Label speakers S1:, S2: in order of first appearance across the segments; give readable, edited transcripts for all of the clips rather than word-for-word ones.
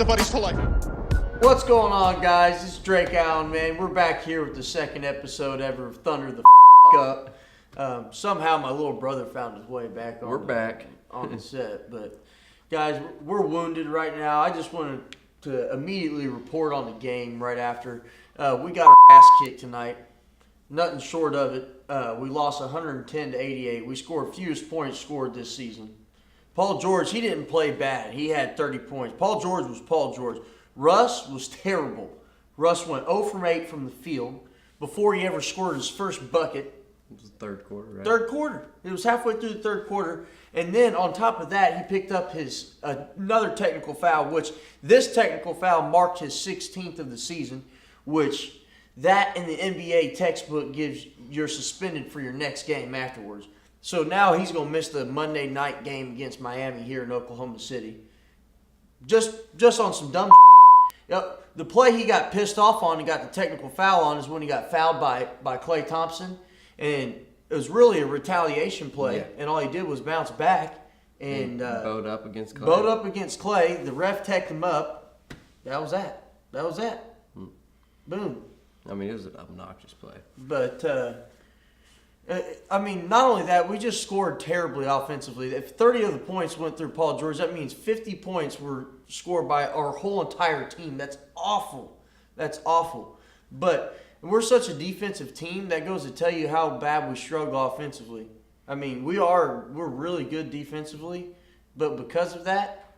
S1: the buddies for life.
S2: What's going on, guys? This is Drake Allen, man. We're back here with the second episode ever of Thunder the Up. Somehow my little brother found his way back on
S3: We're back
S2: on the set. But, guys, we're wounded right now. I just wanted to immediately report on the game right after. We got our ass kicked tonight. Nothing short of it. We lost 110-88. We scored fewest points scored this season. Paul George, he didn't play bad. He had 30 points. Paul George was Paul George. Russ was terrible. Russ went 0 from 8 from the field before he ever scored his first bucket.
S3: It was the third quarter, right?
S2: Third quarter. It was halfway through the third quarter. And then on top of that, he picked up his another technical foul, which this technical foul marked his 16th of the season, which that in the NBA textbook gives you're suspended for your next game afterwards. So now he's going to miss the Monday night game against Miami here in Oklahoma City. Just on some dumb The play he got pissed off on and got the technical foul on is when he got fouled by Klay Thompson. And it was really a retaliation play.
S3: Yeah.
S2: And all he did was bounce back and
S3: bowed up against
S2: Klay. The ref teched him up. That was that. Boom.
S3: I mean, it was an obnoxious play.
S2: But, not only that, we just scored terribly offensively. If 30 of the points went through Paul George, that means 50 points were scored by our whole entire team. That's awful. But we're such a defensive team, that goes to tell you how bad we struggle offensively. I mean, we're really good defensively, but because of that,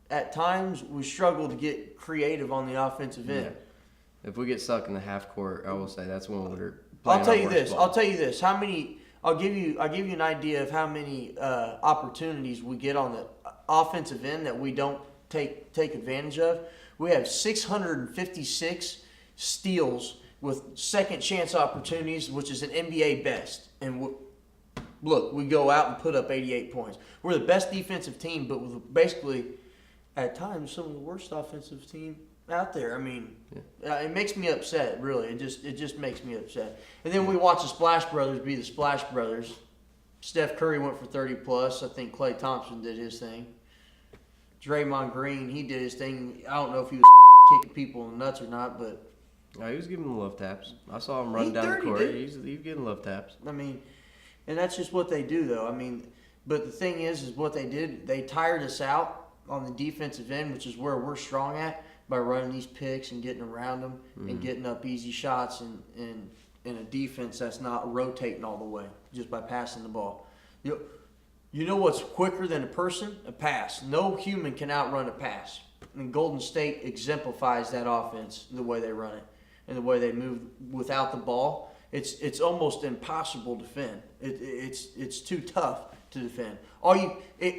S2: at times we struggle to get creative on the offensive end.
S3: Yeah. If we get stuck in the half court, I will say that's when we're
S2: I'll tell you this. How many? I'll give you an idea of how many opportunities we get on the offensive end that we don't take advantage of. We have 656 steals with second chance opportunities, which is an NBA best. And look, we go out and put up 88 points. We're the best defensive team, but with basically at times some of the worst offensive team out there. I mean, it makes me upset, really. It just makes me upset. And then we watch the Splash Brothers be the Splash Brothers. Steph Curry went for 30+. I think Klay Thompson did his thing. Draymond Green, he did his thing. I don't know if he was kicking people in the nuts or not, but...
S3: No, he was giving them love taps. I saw him run down the court. He was giving love taps.
S2: I mean, and that's just what they do, though. I mean, but the thing is what they did, they tired us out on the defensive end, which is where we're strong at, by running these picks and getting around them and getting up easy shots in a defense that's not rotating all the way, just by passing the ball. You know what's quicker than a person? A pass. No human can outrun a pass. And Golden State exemplifies that offense, the way they run it and the way they move without the ball. It's almost impossible to defend. It's too tough to defend.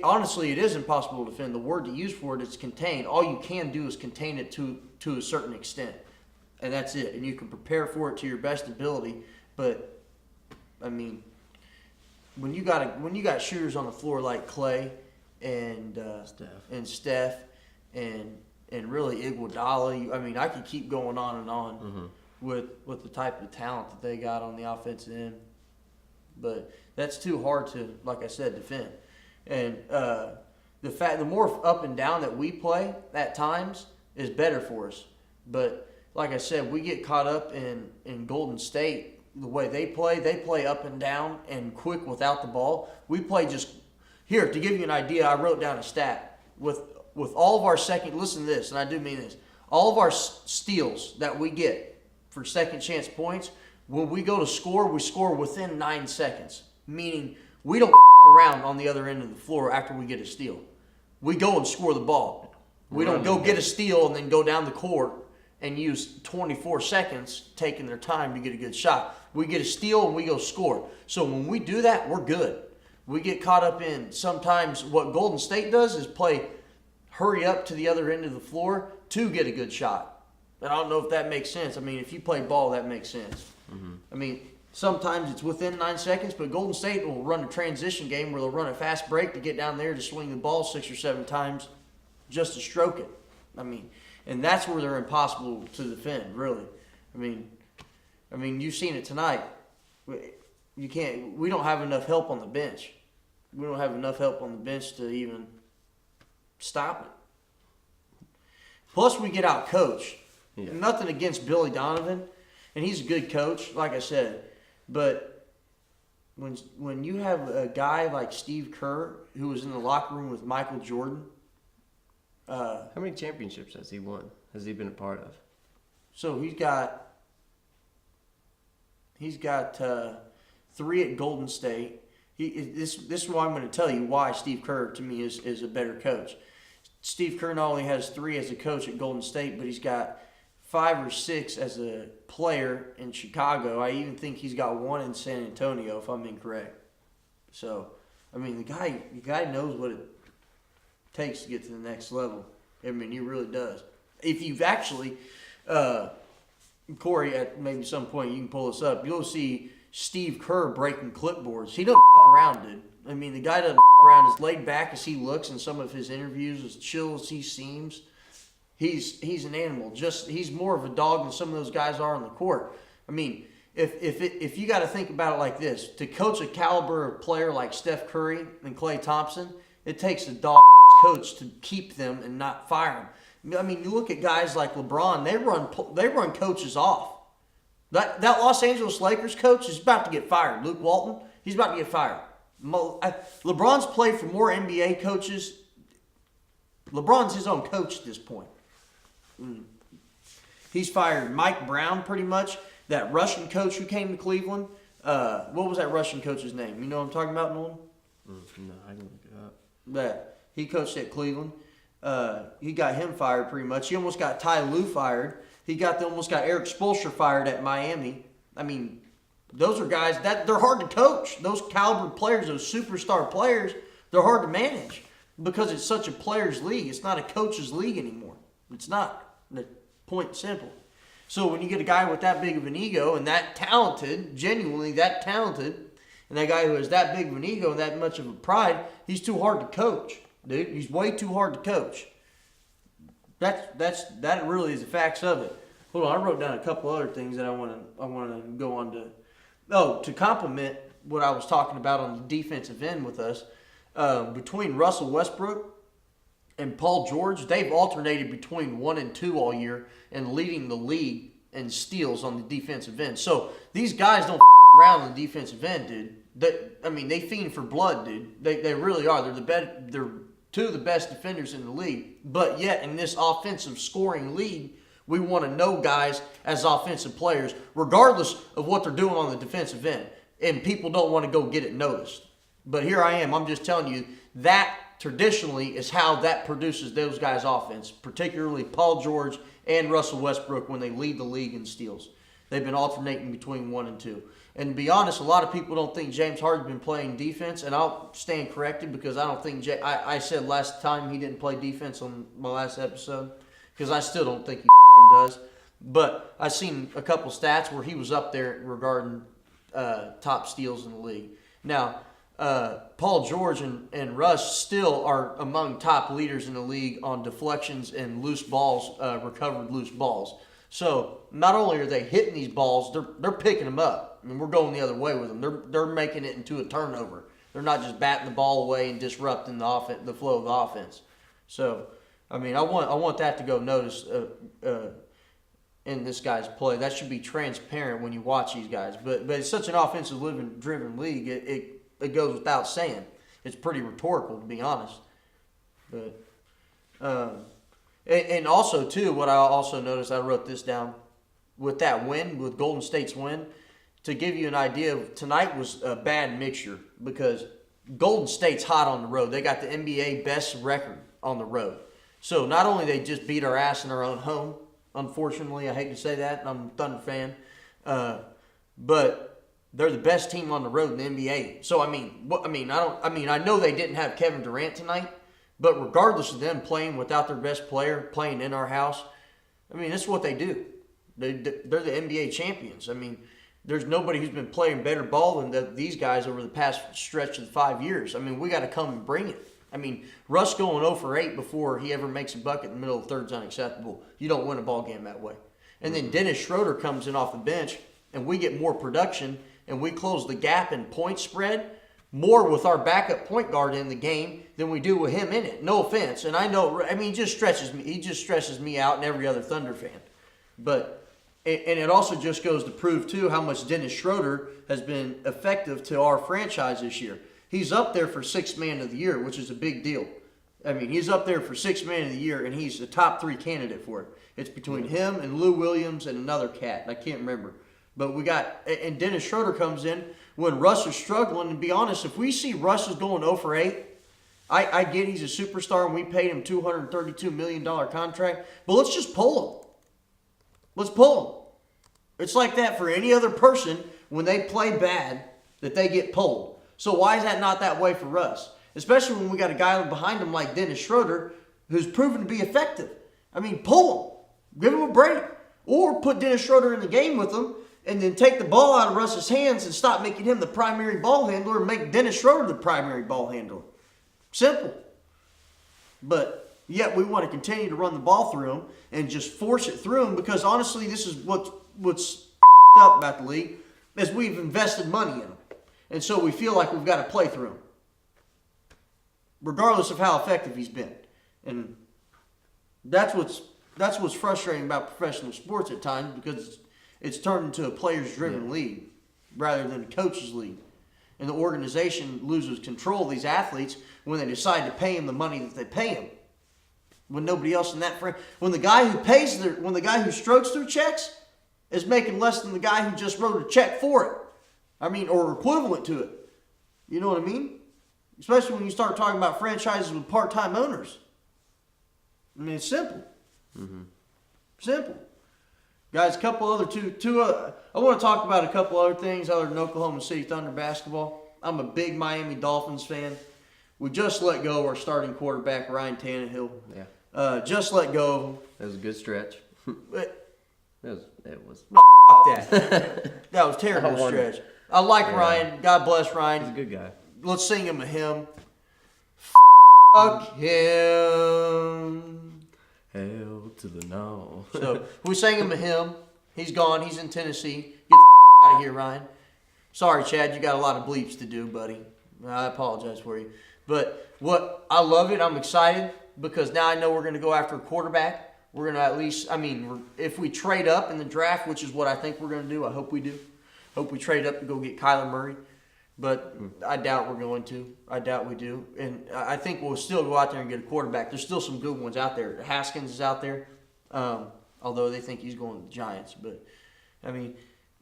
S2: Honestly, it is impossible to defend. The word to use for it is contain. All you can do is contain it to a certain extent, and that's it. And you can prepare for it to your best ability. But I mean, when you got shooters on the floor like Klay and Steph and really Iguodala, I mean, I could keep going on and on with the type of talent that they got on the offensive end. But that's too hard to, like I said, defend. And the more up and down that we play at times is better for us. But like I said, we get caught up in Golden State, the way they play up and down and quick without the ball. We play just here to give you an idea. I wrote down a stat with all of our listen to this, and I do mean this. All of our steals that we get for second chance points, when we go to score, we score within 9 seconds. Meaning we don't around on the other end of the floor after we get a steal. We go and score the ball. We don't go get a steal and then go down the court and use 24 seconds taking their time to get a good shot. We get a steal and we go score. So when we do that, we're good. We get caught up in sometimes what Golden State does is play hurry up to the other end of the floor to get a good shot. And I don't know if that makes sense. I mean, if you play ball, that makes sense. I mean, sometimes it's within 9 seconds, but Golden State will run a transition game where they'll run a fast break to get down there to swing the ball 6 or 7 times just to stroke it. I mean, and that's where they're impossible to defend, really. I mean, you've seen it tonight. We don't have enough help on the bench. We don't have enough help on the bench to even stop it. Plus, we get out coached.
S3: Yeah.
S2: Nothing against Billy Donovan, and he's a good coach, like I said. But when you have a guy like Steve Kerr, who was in the locker room with Michael Jordan.
S3: How many championships has he won? Has he been a part of?
S2: So he's got 3 at Golden State. This is why I'm going to tell you why Steve Kerr to me is a better coach. Steve Kerr not only has 3 as a coach at Golden State, but he's got 5 or 6 as a player in Chicago. I even think he's got 1 in San Antonio, if I'm incorrect. So, I mean, the guy knows what it takes to get to the next level. I mean, he really does. If you've actually, Corey, at maybe some point you can pull this up, you'll see Steve Kerr breaking clipboards. He doesn't around, dude. I mean, the guy doesn't around. As laid back as he looks in some of his interviews, as chill as he seems, he's an animal. He's more of a dog than some of those guys are on the court. I mean, if you got to think about it like this, to coach a caliber of player like Steph Curry and Klay Thompson, it takes a dog coach to keep them and not fire them. I mean, you look at guys like LeBron; they run coaches off. That Los Angeles Lakers coach is about to get fired. Luke Walton, he's about to get fired. LeBron's played for more NBA coaches. LeBron's his own coach at this point. He's fired Mike Brown pretty much, that Russian coach who came to Cleveland. What was that Russian coach's name? You know what I'm talking about, Nolan?
S3: No, I can look it up.
S2: That he coached at Cleveland. He got him fired pretty much. He almost got Ty Lue fired. Almost got Eric Spoelstra fired at Miami. I mean, those are guys that they're hard to coach. Those caliber players, those superstar players, they're hard to manage because it's such a players' league. It's not a coach's league anymore. It's not. The point simple. So when you get a guy with that big of an ego and that talented, genuinely that talented, and that guy who has that big of an ego and that much of a pride, he's too hard to coach, dude. He's way too hard to coach. That really is the facts of it. Hold on, I wrote down a couple other things that I want to go on to. Oh, to complement what I was talking about on the defensive end with us, between Russell Westbrook and Paul George, they've alternated between 1 and 2 all year and leading the league in steals on the defensive end. So these guys don't around on the defensive end, dude. They fiend for blood, dude. They really are. They're 2 of the best defenders in the league. But yet, in this offensive scoring league, we want to know guys as offensive players, regardless of what they're doing on the defensive end. And people don't want to go get it noticed. But here I am. I'm just telling you that traditionally is how that produces those guys' offense, particularly Paul George and Russell Westbrook when they lead the league in steals. They've been alternating between 1 and 2. And to be honest, a lot of people don't think James Harden's been playing defense, and I'll stand corrected because I don't think I said last time he didn't play defense on my last episode because I still don't think he does. But I've seen a couple stats where he was up there regarding top steals in the league. Now, Paul George and Russ still are among top leaders in the league on deflections and loose balls, recovered loose balls. So not only are they hitting these balls, they're picking them up. I mean, we're going the other way with them. They're making it into a turnover. They're not just batting the ball away and disrupting the flow of the offense. So, I mean, I want that to go noticed in this guy's play. That should be transparent when you watch these guys. But it's such an offensive driven league. It goes without saying. It's pretty rhetorical, to be honest. But and also too, what I also noticed, I wrote this down with that win, with Golden State's win. To give you an idea, tonight was a bad mixture because Golden State's hot on the road. They got the NBA best record on the road. So not only they just beat our ass in our own home, unfortunately, I hate to say that, I'm a Thunder fan, but they're the best team on the road in the NBA. So I know they didn't have Kevin Durant tonight, but regardless of them playing without their best player, playing in our house, I mean, that's what they do. They're the NBA champions. I mean, there's nobody who's been playing better ball than these guys over the past stretch of 5 years. I mean, we got to come and bring it. I mean, Russ going 0 for 8 before he ever makes a bucket in the middle of the third is unacceptable. You don't win a ball game that way. And then Dennis Schroeder comes in off the bench, and we get more production, and we close the gap in point spread. more with our backup point guard in the game than we do with him in it. No offense. And I know, I mean, he just stresses me out and every other Thunder fan. But, and it also just goes to prove, too, how much Dennis Schroeder has been effective to our franchise this year. He's up there for Sixth Man of the Year, which is a big deal. I mean, he's up there for Sixth Man of the Year, and he's the top 3 candidate for it. It's between him and Lou Williams and another cat. I can't remember. But we got, and Dennis Schroeder comes in when Russ is struggling. And be honest, if we see Russ is going 0 for 8, I get he's a superstar and we paid him $232 million contract. But let's just pull him. Let's pull him. It's like that for any other person when they play bad that they get pulled. So why is that not that way for Russ? Especially when we got a guy behind him like Dennis Schroeder who's proven to be effective. I mean, pull him. Give him a break. Or put Dennis Schroeder in the game with him and then take the ball out of Russ's hands and stop making him the primary ball handler and make Dennis Schroeder the primary ball handler. Simple. But yet we want to continue to run the ball through him and just force it through him because honestly this is what's up about the league is we've invested money in him. And so we feel like we've got to play through him. Regardless of how effective he's been. And that's what's frustrating about professional sports at times because it's turned into a players-driven league rather than a coaches' league. And the organization loses control of these athletes when they decide to pay them the money that they pay them. When nobody else in that when the guy who strokes their checks is making less than the guy who just wrote a check for it. I mean, or equivalent to it. You know what I mean? Especially when you start talking about franchises with part-time owners. I mean, it's simple. Mm-hmm. Simple. Guys, a couple other I want to talk about a couple other things other than Oklahoma City Thunder basketball. I'm a big Miami Dolphins fan. We just let go of our starting quarterback, Ryan Tannehill. Yeah. Just let go of him.
S3: That was a good stretch. It was.
S2: No, fuck that. That was a terrible stretch. I like Ryan. God bless Ryan.
S3: He's a good guy.
S2: Let's sing him a hymn. Fuck him.
S3: Hell to the no.
S2: So we sang him a hymn. He's gone. He's in Tennessee. Get the out of here, Ryan. Sorry, Chad. You got a lot of bleeps to do, buddy. I apologize for you. But I love it. I'm excited because now I know we're going to go after a quarterback. We're going to at least, if we trade up in the draft, which is what I think we're going to do. I hope we do. Hope we trade up to go get Kyler Murray. But I doubt we're going to. I doubt we do. And I think we'll still go out there and get a quarterback. There's still some good ones out there. Haskins is out there, although they think he's going to the Giants. But,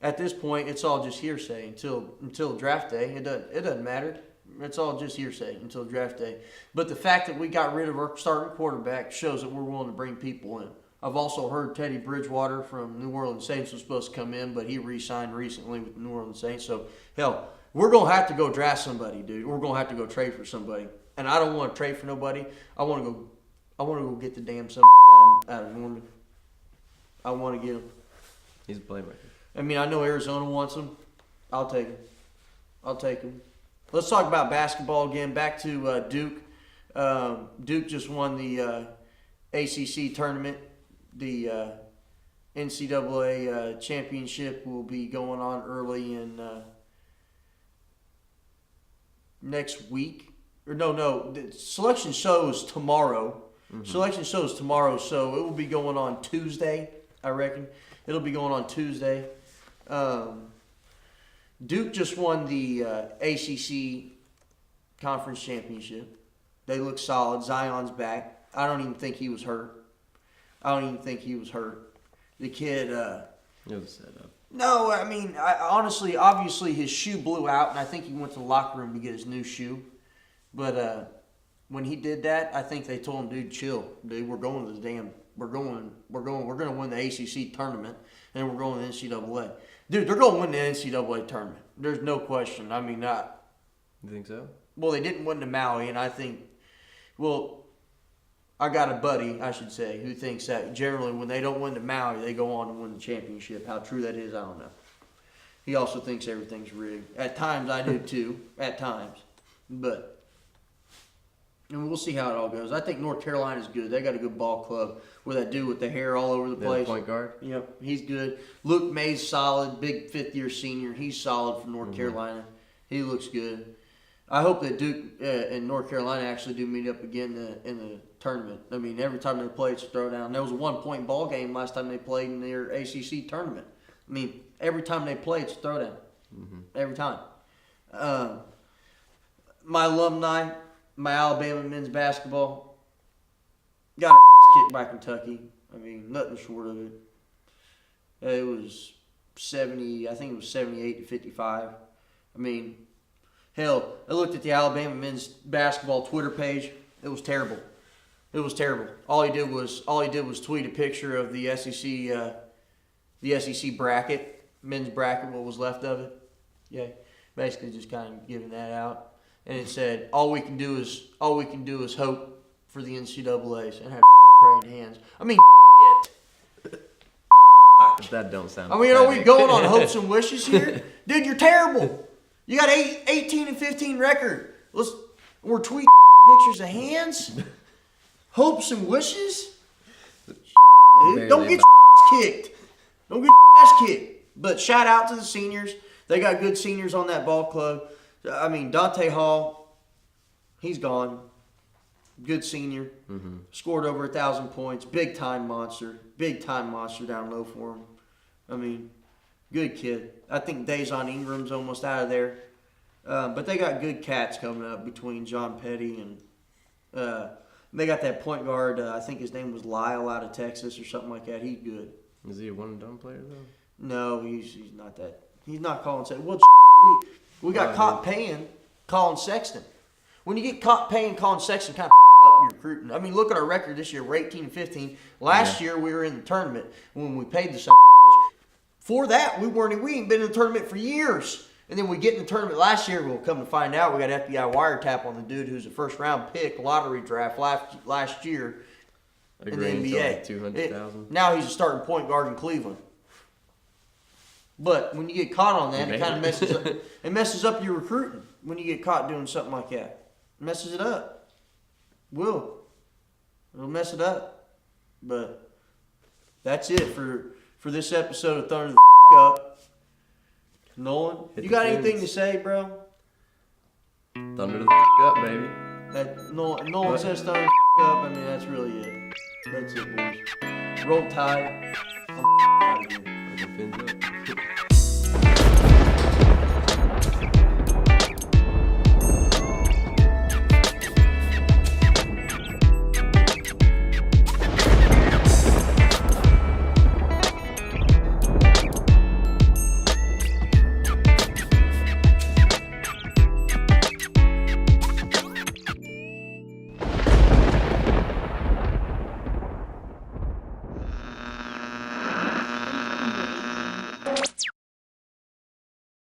S2: at this point, it's all just hearsay until draft day. It doesn't matter. It's all just hearsay until draft day. But the fact that we got rid of our starting quarterback shows that we're willing to bring people in. I've also heard Teddy Bridgewater from New Orleans Saints was supposed to come in, but he re-signed recently with the New Orleans Saints. So, hell, we're going to have to go draft somebody, dude. We're going to have to go trade for somebody. And I don't want to trade for nobody. I want to go get the damn son out of Norman. I want to get him.
S3: He's a playmaker.
S2: I know Arizona wants him. I'll take him. Let's talk about basketball again. Back to Duke. Duke just won the ACC tournament. The NCAA championship will be going on early in next week. Or no. The selection show is tomorrow. Mm-hmm. Selection show is tomorrow, so it will be going on Tuesday, I reckon. It'll be going on Tuesday. Duke just won the ACC conference championship. They look solid. Zion's back. I don't even think he was hurt. The kid... it
S3: was a setup.
S2: No, honestly, obviously his shoe blew out, and I think he went to the locker room to get his new shoe. But when he did that, I think they told him, dude, chill. Dude, we're going to we're going to win the ACC tournament, and we're going to the NCAA. Dude, they're going to win the NCAA tournament. There's no question.
S3: You think so?
S2: Well, they didn't win the Maui, and I think, I got a buddy, I should say, who thinks that generally when they don't win the Maui, they go on to win the championship. How true that is, I don't know. He also thinks everything's rigged. At times, I do too. At times. But, and we'll see how it all goes. I think North Carolina's good. They got a good ball club with that dude with the hair all over the place.
S3: Point guard?
S2: Yep, he's good. Luke May's solid, big fifth-year senior. He's solid for North Carolina. He looks good. I hope that Duke and North Carolina actually do meet up again in the tournament. I mean, every time they play, it's a throwdown. There was a 1-point ball game last time they played in their ACC tournament. I mean, every time they play, it's a throwdown. Mm-hmm. Every time. My alumni, my Alabama men's basketball, got kicked by Kentucky. I mean, nothing short of it. It was 70. I think it was 78-55. I mean, hell, I looked at the Alabama men's basketball Twitter page. It was terrible. It was terrible. All he did was tweet a picture of the SEC bracket, men's bracket, what was left of it. Yeah, basically just kind of giving that out. And it said, all we can do is hope for the NCAAs and have praying hands. I mean, shit.
S3: That don't sound.
S2: I mean, are we going on hopes and wishes here? Dude, you're terrible. You got 18-15 record. We're tweeting pictures of hands. Hopes and wishes. Dude, don't get your kicked. Don't get your ass kicked. But shout out to the seniors. They got good seniors on that ball club. I mean, Dante Hall, he's gone. Good senior. Mm-hmm. Scored over 1,000 points. Big time monster. Big time monster down low for him. I mean, good kid. I think Dejon Ingram's almost out of there. But they got good cats coming up between John Petty and they got that point guard. I think his name was Lyle out of Texas or something like that. He's good.
S3: Is he a one-and-done player, though?
S2: No, he's not that. He's not Colin Sexton. Well, we got caught paying Colin Sexton. When you get caught paying Colin Sexton, kind of up your recruiting. I mean, look at our record this year. We're 18-15. Last year, we were in the tournament when we paid the son. For that, we ain't been in the tournament for years. And then we get in the tournament last year. We'll come to find out we got FBI wiretap on the dude who's a first-round pick, lottery draft last year in the NBA.
S3: $200,000.
S2: Now he's a starting point guard in Cleveland. But when you get caught on that, it kind of messes up. It messes up your recruiting when you get caught doing something like that. It messes it up. It'll mess it up. But that's it for this episode of Thunder the Up. Nolan, you got anything to say, bro?
S3: Thunder the up, baby.
S2: Nolan says Thunder the up. I mean, that's really it. That's it, boys. Roll Tide. I'm out of here.